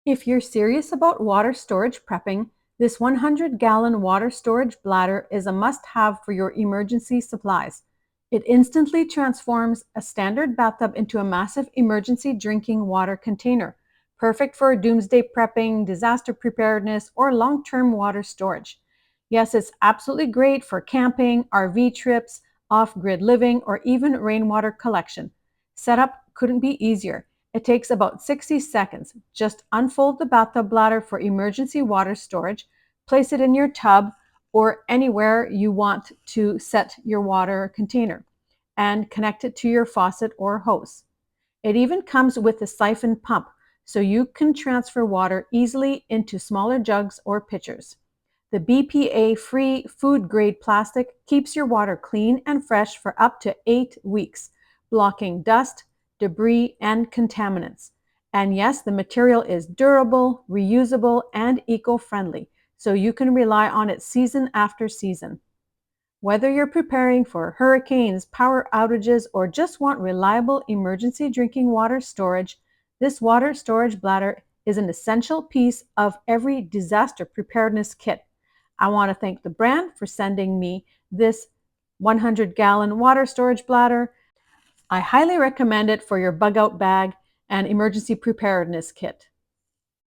If you're serious about water storage prepping, this 100-gallon water storage bladder is a must-have for your emergency supplies. It instantly transforms a standard bathtub into a massive emergency drinking water container, perfect for doomsday prepping, disaster preparedness, or long-term water storage. Yes, it's absolutely great for camping, RV trips, off-grid living, or even rainwater collection. Setup couldn't be easier. It takes about 60 seconds. Just unfold the bathtub bladder for emergency water storage, place it in your tub or anywhere you want to set your water container, and connect it to your faucet or hose. It even comes with a siphon pump, so you can transfer water easily into smaller jugs or pitchers. The BPA-free food-grade plastic keeps your water clean and fresh for up to 8 weeks, blocking dust, debris, and contaminants. And yes, the material is durable, reusable, and eco-friendly, so you can rely on it season after season. Whether you're preparing for hurricanes, power outages, or just want reliable emergency drinking water storage, this water storage bladder is an essential piece of every disaster preparedness kit. I want to thank the brand for sending me this 100-gallon water storage bladder. I highly recommend it for your bug out bag and emergency preparedness kit.